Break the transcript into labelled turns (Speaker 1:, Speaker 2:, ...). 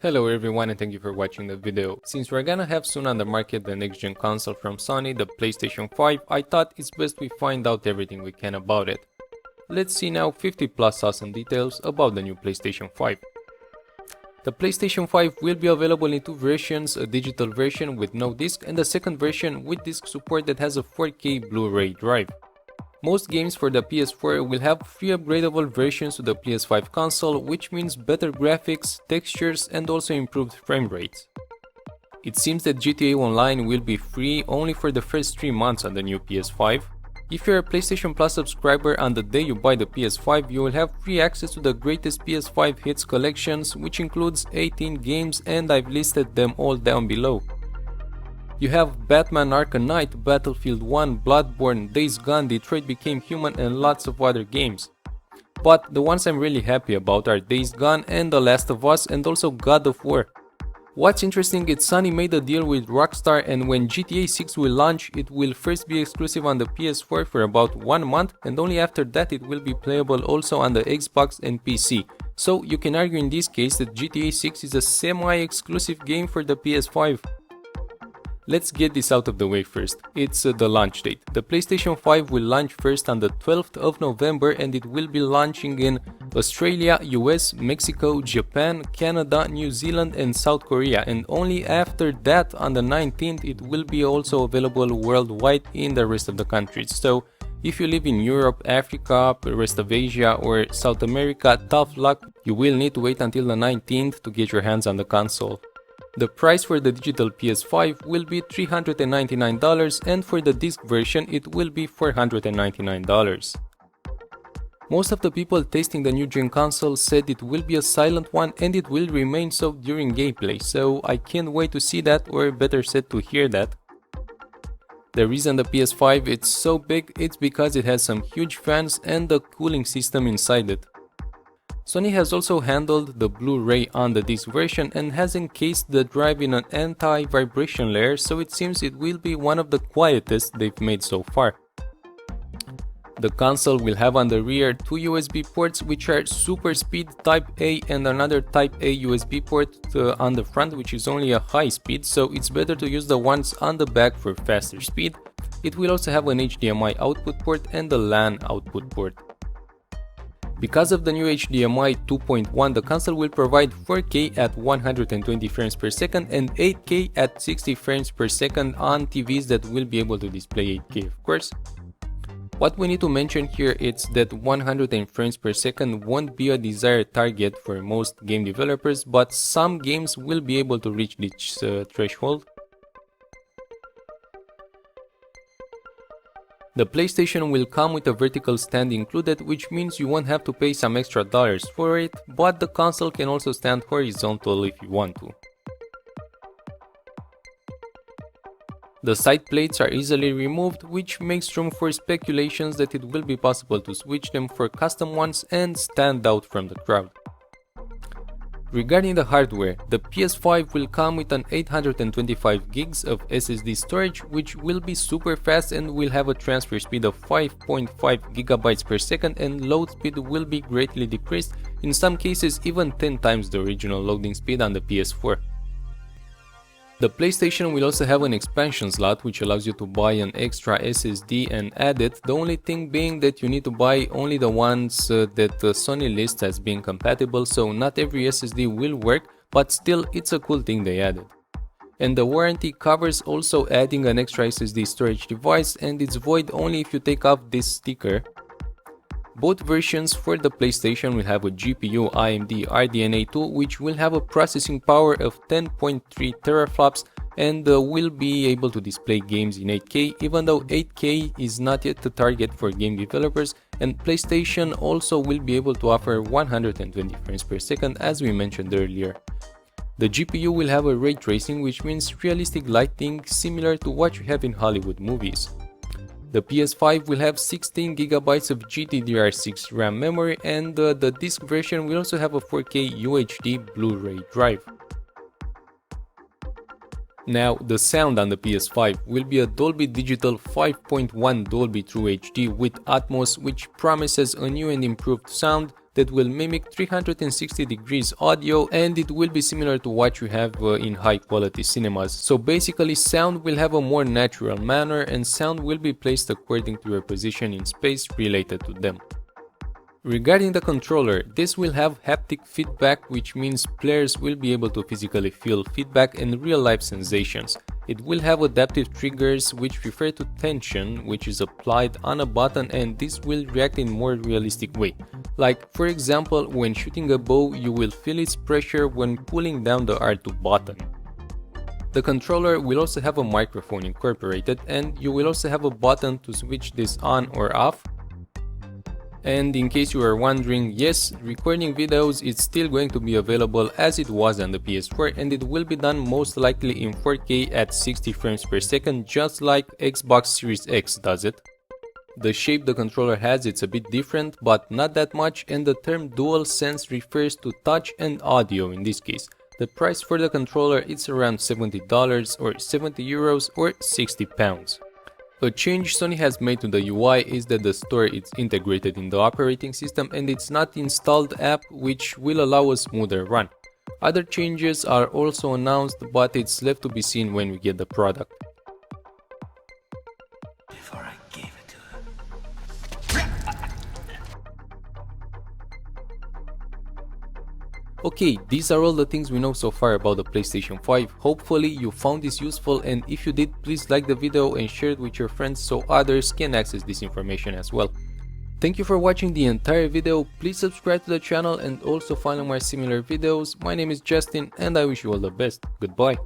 Speaker 1: Hello everyone and thank you for watching the video. Since we're gonna have soon on the market the next gen console from Sony, the PlayStation 5, I thought it's best we find out everything we can about it. Let's see now 50 plus awesome details about the new PlayStation 5. The PlayStation 5 will be available in two versions, a digital version with no disc and a second version with disc support that has a 4K Blu-ray drive. Most games for the PS4 will have free upgradable versions to the PS5 console, which means better graphics, textures and also improved frame rates. It seems that GTA Online will be free only for the first 3 months on the new PS5. If you're a PlayStation Plus subscriber on the day you buy the PS5, you will have free access to the greatest PS5 hits collections, which includes 18 games and I've listed them all down below. You have Batman Arkham Knight, Battlefield 1, Bloodborne, Days Gone, Detroit Became Human and lots of other games. But the ones I'm really happy about are Days Gone and The Last of Us and also God of War. What's interesting is Sony made a deal with Rockstar, and when GTA 6 will launch, it will first be exclusive on the PS4 for about 1 month and only after that it will be playable also on the Xbox and PC. So you can argue in this case that GTA 6 is a semi-exclusive game for the PS5. Let's get this out of the way first. It's the launch date. The PlayStation 5 will launch first on the 12th of November and it will be launching in Australia, US, Mexico, Japan, Canada, New Zealand and South Korea, and only after that on the 19th it will be also available worldwide in the rest of the countries. So if you live in Europe, Africa, the rest of Asia or South America, tough luck, you will need to wait until the 19th to get your hands on the console. The price for the digital PS5 will be $399 and for the disc version it will be $499. Most of the people testing the new gen console said it will be a silent one and it will remain so during gameplay, so I can't wait to see that, or better said to hear that. The reason the PS5 is so big it's because it has some huge fans and a cooling system inside it. Sony has also handled the Blu-ray on the disc version and has encased the drive in an anti-vibration layer, so it seems it will be one of the quietest they've made so far. The console will have on the rear two USB ports which are Super Speed Type A and another Type A USB port on the front, which is only a high speed, so it's better to use the ones on the back for faster speed. It will also have an HDMI output port and a LAN output port. Because of the new HDMI 2.1, the console will provide 4K at 120 frames per second and 8K at 60 frames per second on TVs that will be able to display 8K, of course. What we need to mention here is that 100 frames per second won't be a desired target for most game developers, but some games will be able to reach this threshold. The PlayStation will come with a vertical stand included, which means you won't have to pay some extra dollars for it, but the console can also stand horizontal if you want to. The side plates are easily removed, which makes room for speculations that it will be possible to switch them for custom ones and stand out from the crowd. Regarding the hardware, the PS5 will come with an 825 gigs of SSD storage, which will be super fast and will have a transfer speed of 5.5 GB per second, and load speed will be greatly decreased, in some cases even 10 times the original loading speed on the PS4. The PlayStation will also have an expansion slot which allows you to buy an extra SSD and add it, the only thing being that you need to buy only the ones that Sony lists as being compatible, so not every SSD will work, but still it's a cool thing they added. And the warranty covers also adding an extra SSD storage device, and it's void only if you take off this sticker. Both versions for the PlayStation will have a GPU AMD RDNA 2, which will have a processing power of 10.3 teraflops and will be able to display games in 8K, even though 8K is not yet the target for game developers, and PlayStation also will be able to offer 120 frames per second as we mentioned earlier. The GPU will have a ray tracing, which means realistic lighting similar to what you have in Hollywood movies. The PS5 will have 16GB of GDDR6 RAM memory, and the disc version will also have a 4K UHD Blu-ray drive. Now, the sound on the PS5 will be a Dolby Digital 5.1 Dolby True HD with Atmos, which promises a new and improved sound, that will mimic 360 degrees audio, and it will be similar to what you have in high quality cinemas. So basically sound will have a more natural manner and sound will be placed according to your position in space related to them. Regarding the controller, this will have haptic feedback, which means players will be able to physically feel feedback and real-life sensations. It will have adaptive triggers which refer to tension, which is applied on a button, and this will react in more realistic way. Like for example, when shooting a bow, you will feel its pressure when pulling down the R2 button. The controller will also have a microphone incorporated, and you will also have a button to switch this on or off. And in case you are wondering, yes, recording videos is still going to be available as it was on the PS4, and it will be done most likely in 4K at 60 frames per second, just like Xbox Series X does it. The shape the controller has, it's a bit different, but not that much, and the term DualSense refers to touch and audio in this case. The price for the controller is around $70 or 70 euros or 60 pounds. A change Sony has made to the UI is that the store is integrated in the operating system and it's not installed app, which will allow a smoother run. Other changes are also announced, but it's left to be seen when we get the product. Okay, these are all the things we know so far about the PlayStation 5. Hopefully you found this useful, and if you did, please like the video and share it with your friends so others can access this information as well. Thank you for watching the entire video. Please subscribe to the channel and also follow my similar videos. My name is Justin and I wish you all the best. Goodbye.